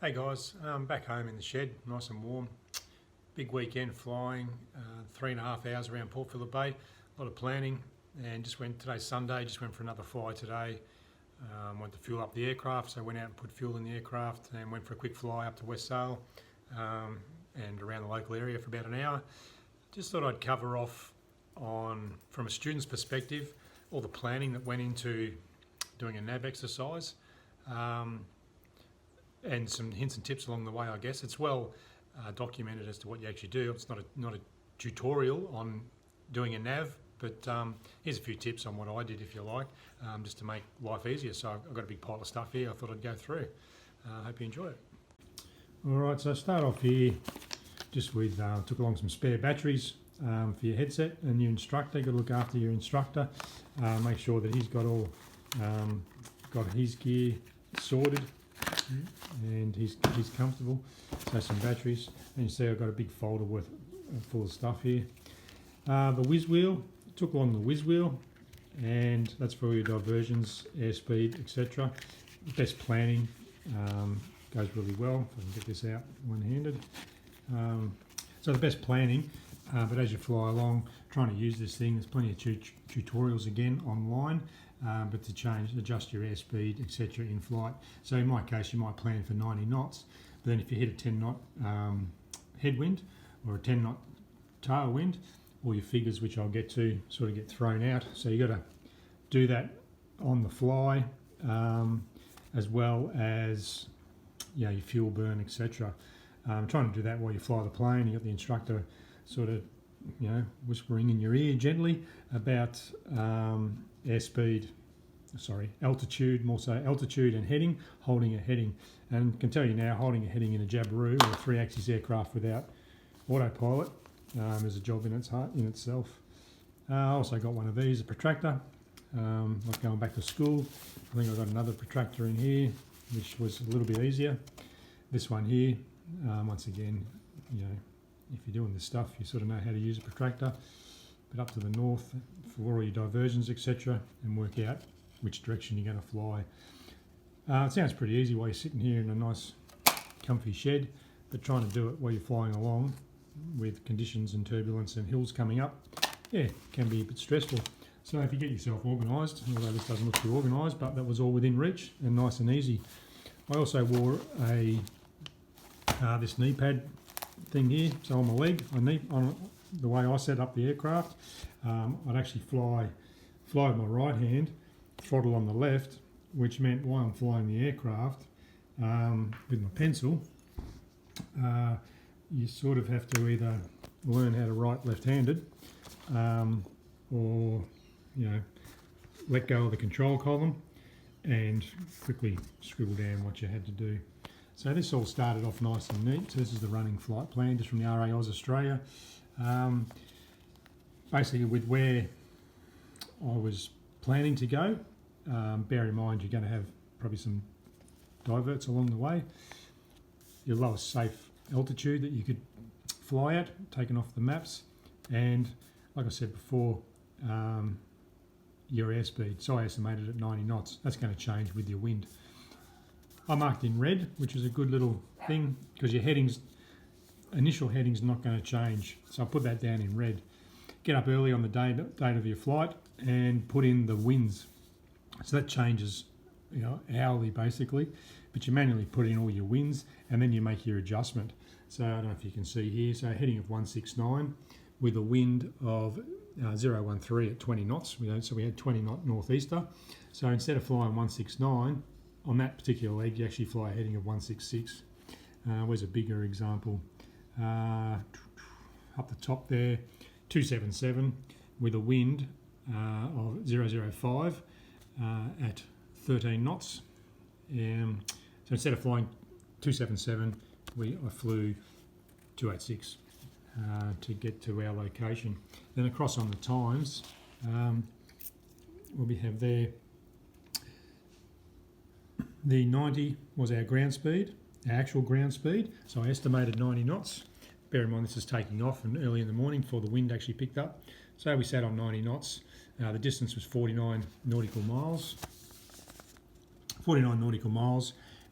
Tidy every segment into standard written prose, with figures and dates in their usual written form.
Hey guys, back home in the shed, nice and warm. Big weekend flying, 3.5 hours around Port Phillip Bay. A lot of planning, and today's Sunday, just went for another fly today. Went to fuel up the aircraft, so went out and put fuel in the aircraft and went for a quick fly up to West Sale and around the local area for about an hour. Just thought I'd cover off on, from a student's perspective, all the planning that went into doing a nav exercise. And some hints and tips along the way, I guess. It's well documented as to what you actually do. It's not a tutorial on doing a nav, but here's a few tips on what I did, if you like, just to make life easier. So I've got a big pile of stuff here I thought I'd go through. Hope you enjoy it. All right, so start off here just with, took along some spare batteries for your headset and your instructor. You've got to look after your instructor. Make sure that he's got all, got his gear sorted and he's comfortable. So some batteries, and you see I've got a big folder full of stuff here. The whiz wheel, took along the whiz wheel, and that's for all your diversions, airspeed, etc. Best planning goes really well. If I can get this out one-handed. So the best planning, but as you fly along, trying to use this thing, there's plenty of tutorials again online. But to adjust your airspeed, etc. in flight. So in my case, you might plan for 90 knots, but then if you hit a 10 knot headwind or a 10 knot tailwind, all your figures, which I'll get to, sort of get thrown out. So you got to do that on the fly, as well as your fuel burn, etc. Trying to do that while you fly the plane. You got the instructor sort of, whispering in your ear gently about altitude, more so altitude and heading, holding a heading. And can tell you now, holding a heading in a Jabiru or a 3-axis aircraft without autopilot is a job in itself. I also got one of these, a protractor, like going back to school. I think I've got another protractor in here, which was a little bit easier. This one here, once again, if you're doing this stuff, you sort of know how to use a protractor. But up to the north for all your diversions, etc., and work out which direction you're going to fly. It sounds pretty easy while you're sitting here in a nice comfy shed, but trying to do it while you're flying along with conditions and turbulence and hills coming up, can be a bit stressful. So if you get yourself organised, although this doesn't look too organised, but that was all within reach and nice and easy. I also wore this knee pad thing here, so on my leg, on the way I set up the aircraft, I'd actually fly with my right hand, throttle on the left, which meant while I'm flying the aircraft with my pencil, you sort of have to either learn how to write left-handed or let go of the control column and quickly scribble down what you had to do. So this all started off nice and neat. So this is the running flight plan just from the RA Oz Australia. Basically with where I was planning to go, bear in mind you're going to have probably some diverts along the way. Your lowest safe altitude that you could fly at, taken off the maps, and like I said before, your airspeed. So I estimated at 90 knots. That's going to change with your wind. I marked in red, which is a good little thing because your initial heading's not going to change. So I put that down in red. Get up early on the date of your flight and put in the winds. So that changes, hourly basically, but you manually put in all your winds and then you make your adjustment. So I don't know if you can see here. So heading of 169 with a wind of 013 at 20 knots. So we had 20 knot northeaster. So instead of flying 169 on that particular leg, you actually fly a heading of 166. Where's a bigger example? Up the top there, 277 with a wind of 005 at 13 knots. So instead of flying 277, I flew 286 to get to our location. Then across on the times, what we have there, the 90 was our ground speed, our actual ground speed. So I estimated 90 knots. Bear in mind this is taking off and early in the morning before the wind actually picked up. So we sat on 90 knots. The distance was 49 nautical miles.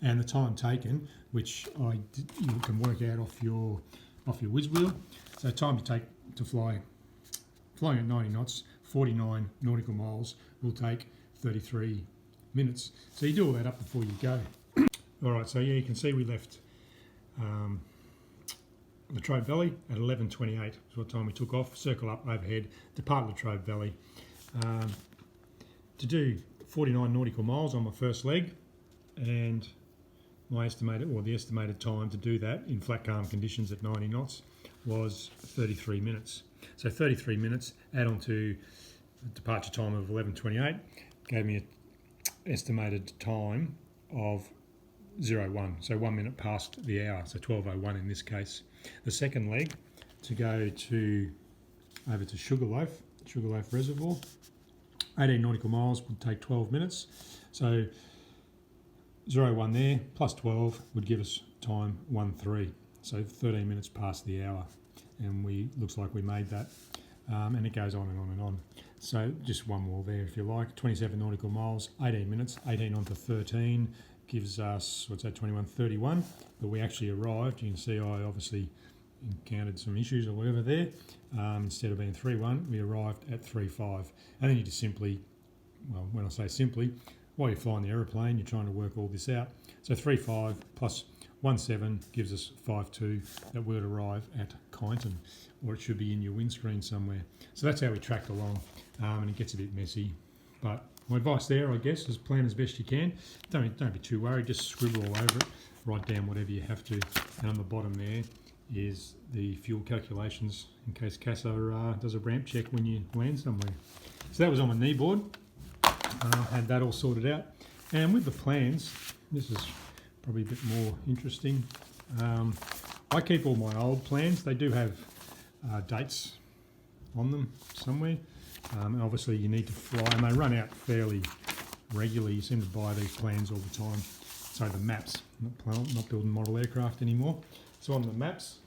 and the time taken, which you can work out off your whiz wheel. So time to take to flying at 90 knots, 49 nautical miles will take 33 minutes. So you do all that up before you go. All right, so yeah, you can see we left Latrobe Valley at 11:28. Is what time we took off. Circle up overhead, depart Latrobe Valley. To do 49 nautical miles on my first leg, and my the estimated time to do that in flat calm conditions at 90 knots was 33 minutes. So 33 minutes add on to the departure time of 11:28 gave me an estimated time of 01, so 1 minute past the hour, so 12:01 in this case. The second leg to go over to Sugarloaf Reservoir, 18 nautical miles would take 12 minutes. So 01 there plus 12 would give us time 13, so 13 minutes past the hour, and looks like we made that, and it goes on and on and on. So just one more there if you like. 27 nautical miles, 18 minutes, 18 on to 13 gives us, what's that, 21, 31, but we actually arrived. You can see I obviously encountered some issues or whatever there. Instead of being 3:1, we arrived at 3:5. And then you just simply, well, when I say simply, while you're flying the aeroplane, you're trying to work all this out. So 3:5 plus 1:7 gives us 5:2 that would arrive at Kyneton, or it should be in your windscreen somewhere. So that's how we tracked along, and it gets a bit messy. But my advice there, I guess, is plan as best you can. Don't be too worried, just scribble all over it, write down whatever you have to. And on the bottom there is the fuel calculations in case CASA does a ramp check when you land somewhere. So that was on my knee board. Had that all sorted out. And with the plans, this is probably a bit more interesting. I keep all my old plans. They do have dates on them somewhere. Obviously you need to fly, and they run out fairly regularly. You seem to buy these plans all the time. So the maps, not building model aircraft anymore. So on the maps,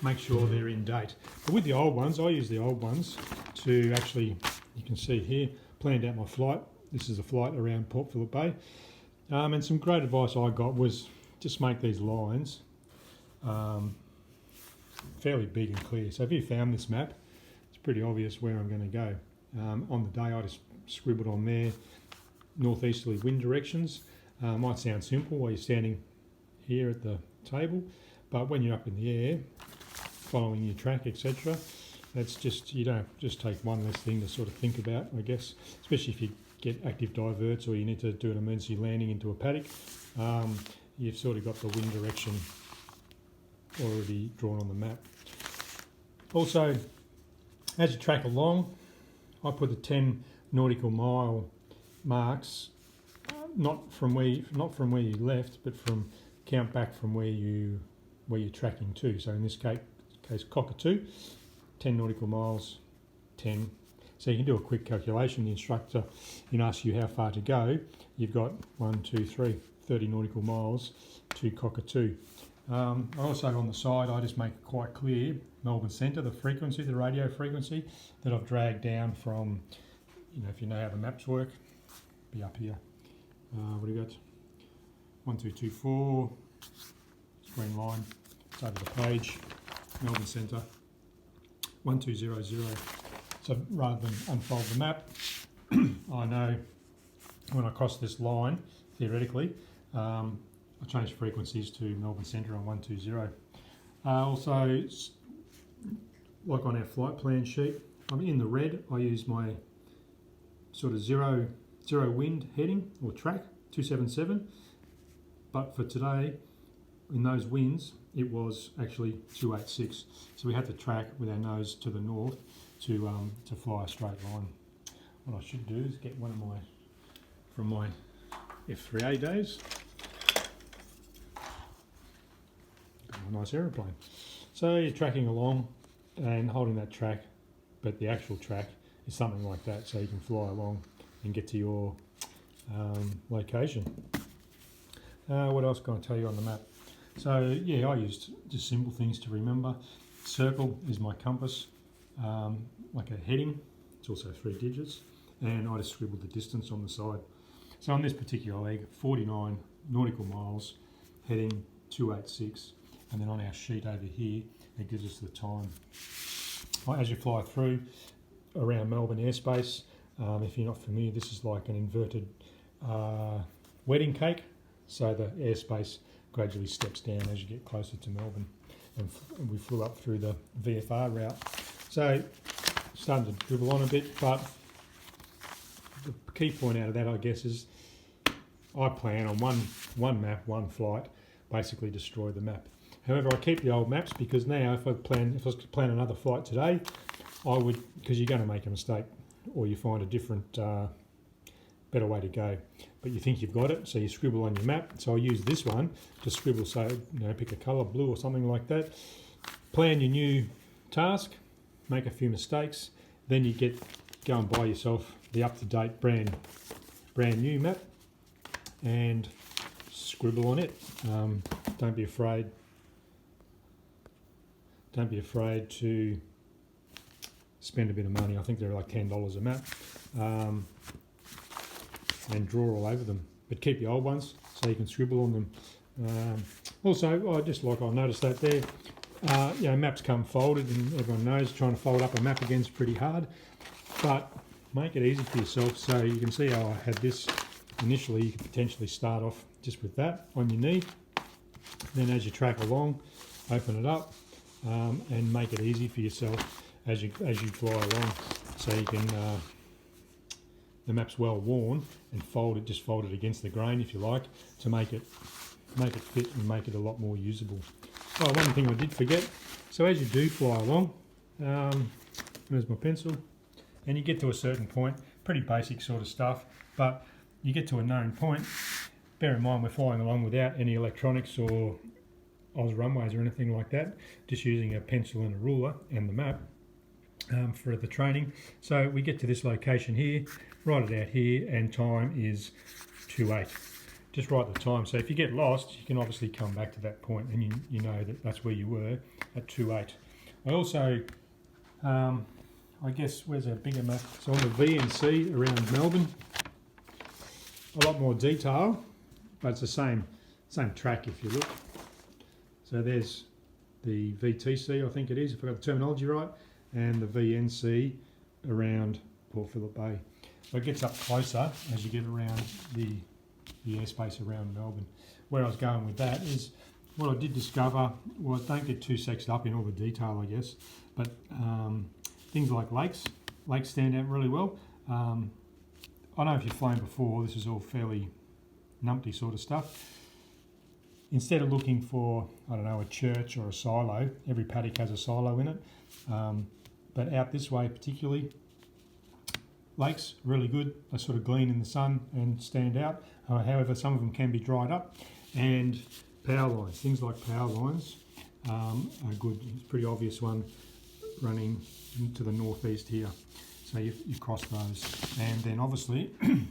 make sure they're in date. But with the old ones, I use the old ones to actually, you can see here, planned out my flight. This is a flight around Port Phillip Bay. And some great advice I got was just make these lines fairly big and clear. So if you found this map, it's pretty obvious where I'm going to go. On the day I just scribbled on there northeasterly wind directions. Might sound simple while you're standing here at the table, but when you're up in the air following your track, etc., that's just, you don't just take one less thing to sort of think about, I guess, especially if you get active diverts or you need to do an emergency landing into a paddock. You've sort of got the wind direction already drawn on the map. Also, as you track along, I put the 10 nautical mile marks, not from where you left, but from count back from where you're tracking to. So in this case Cockatoo, 10 nautical miles, 10. So you can do a quick calculation. The instructor, asks you how far to go. You've got 1, 2, 3, 30 nautical miles to Cockatoo. Also on the side, I just make it quite clear, Melbourne Centre, the frequency, the radio frequency that I've dragged down from, if you know how the maps work, be up here. What do you got? 1224, green line, it's over the page, Melbourne Centre, 1200. So rather than unfold the map, I know when I cross this line, theoretically, I change frequencies to Melbourne Centre on 120. Also, like on our flight plan sheet, I'm in the red. I use my sort of zero wind heading or track, 277. But for today, in those winds, it was actually 286. So we had to track with our nose to the north to fly a straight line. What I should do is get one of from my F3A days. Got a nice aeroplane. So you're tracking along and holding that track, but the actual track is something like that, so you can fly along and get to your location. What else can I tell you on the map? So yeah, I used just simple things to remember. Circle is my compass, like a heading. It's also 3 digits, and I just scribbled the distance on the side. So on this particular leg, 49 nautical miles, heading 286, and then on our sheet over here, it gives us the time. As you fly through around Melbourne airspace, if you're not familiar, this is like an inverted wedding cake, so the airspace gradually steps down as you get closer to Melbourne, and we flew up through the VFR route. So starting to dribble on a bit, but the key point out of that, I guess, is I plan on one map, one flight, basically destroy the map. However, I keep the old maps because now if I was to plan another flight today, I would, because you're going to make a mistake or you find a different, better way to go. But you think you've got it, so you scribble on your map. So I use this one to scribble, so pick a colour, blue or something like that. Plan your new task, make a few mistakes, then you go and buy yourself the up-to-date brand new map and scribble on it. Don't be afraid to spend a bit of money. I think they're like $10 a map, and draw all over them. But keep the old ones so you can scribble on them. Also, I noticed that there, maps come folded, and everyone knows trying to fold up a map again is pretty hard. But make it easy for yourself. So you can see how I had this initially. You could potentially start off just with that on your knee. Then as you track along, open it up and make it easy for yourself as you fly along. So you can, the map's well worn, and fold it against the grain if you like, to make it fit and make it a lot more usable. Oh, one thing I did forget. So as you do fly along, there's my pencil, and you get to a certain point, pretty basic sort of stuff, but you get to a known point. Bear in mind we're flying along without any electronics or Oz runways or anything like that, just using a pencil and a ruler and the map for the training. So we get to this location here, write it out here, and time is 2:08. Just write the time. So if you get lost, you can obviously come back to that point, and you know that that's where you were at 2:08. I also, I guess, where's a bigger map? So on the VNC around Melbourne, a lot more detail, but it's the same track if you look. So there's the VTC, I think it is, if I got the terminology right, and the VNC around Port Phillip Bay. So it gets up closer as you get around the airspace around Melbourne. Where I was going with that is, what I did discover was, don't get too sexed up in all the detail, I guess, but things like lakes stand out really well. I know if you've flown before, this is all fairly numpty sort of stuff. Instead of looking for, I don't know, a church or a silo, every paddock has a silo in it, but out this way particularly, lakes, really good. They sort of gleam in the sun and stand out. However, some of them can be dried up. And power lines, things like power lines are good. It's a pretty obvious one running to the northeast here. So you cross those. And then obviously,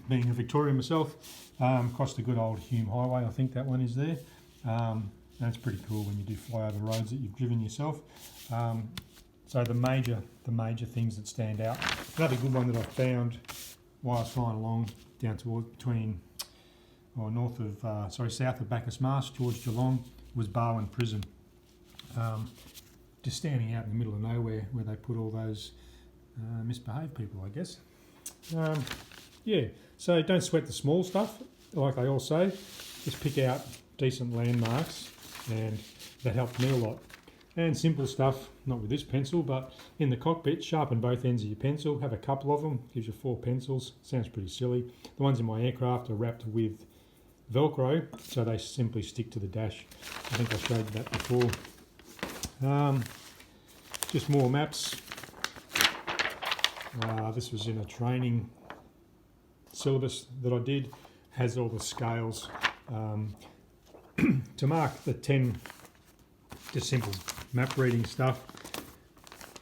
being a Victorian myself, cross the good old Hume Highway. I think that one is there. And it's pretty cool when you do fly over roads that you've driven yourself. So the major things that stand out. Another good one that I found while I was flying along down towards south of Bacchus Marsh towards Geelong was Barwon Prison. Just standing out in the middle of nowhere where they put all those misbehaved people, I guess. So don't sweat the small stuff, like they all say. Just pick out decent landmarks, and that helped me a lot. And simple stuff, not with this pencil, but in the cockpit, sharpen both ends of your pencil, have a couple of them, gives you 4 pencils. Sounds pretty silly. The ones in my aircraft are wrapped with Velcro, so they simply stick to the dash. I think I showed you that before. Just more maps. This was in a training syllabus that I did, has all the scales. To mark the 10, just simple map reading stuff,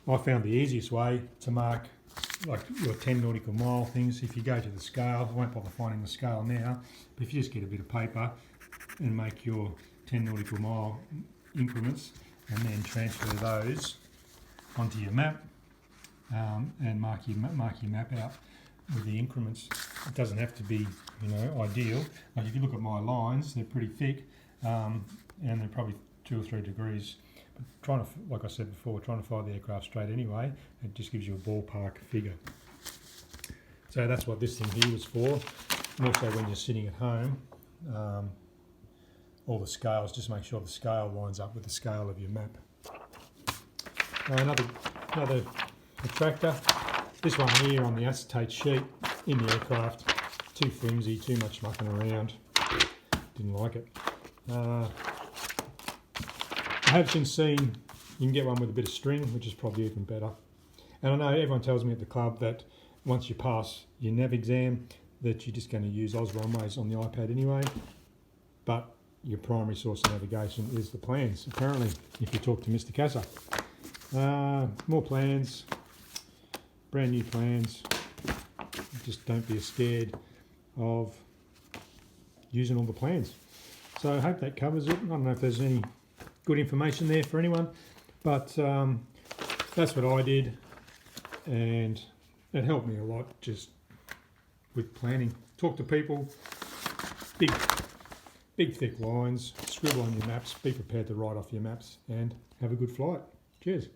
I found the easiest way to mark like your 10 nautical mile things. If you go to the scale, I won't bother finding the scale now, but if you just get a bit of paper and make your 10 nautical mile increments and then transfer those onto your map and mark your map out with the increments. it doesn't have to be, you know, ideal. Like if you look at my lines, they're pretty thick, and they're probably 2 or 3 degrees. But trying to, like I said before, trying to fly the aircraft straight anyway, it just gives you a ballpark figure. So that's what this thing here was for. And also when you're sitting at home, all the scales, just make sure the scale lines up with the scale of your map. Another attractor. This one here on the acetate sheet in the aircraft, too flimsy, too much mucking around. Didn't like it. I have since seen you can get one with a bit of string, which is probably even better. And I know everyone tells me at the club that once you pass your nav exam, that you're just going to use Oz Runways on the iPad anyway. But your primary source of navigation is the plans, apparently, if you talk to Mr. Casa. More plans, brand new plans. Just don't be scared of using all the plans. So I hope that covers it. I don't know if there's any good information there for anyone, but that's what I did, and it helped me a lot just with planning. Talk to people, big thick lines, scribble on your maps, be prepared to write off your maps, and have a good flight. Cheers.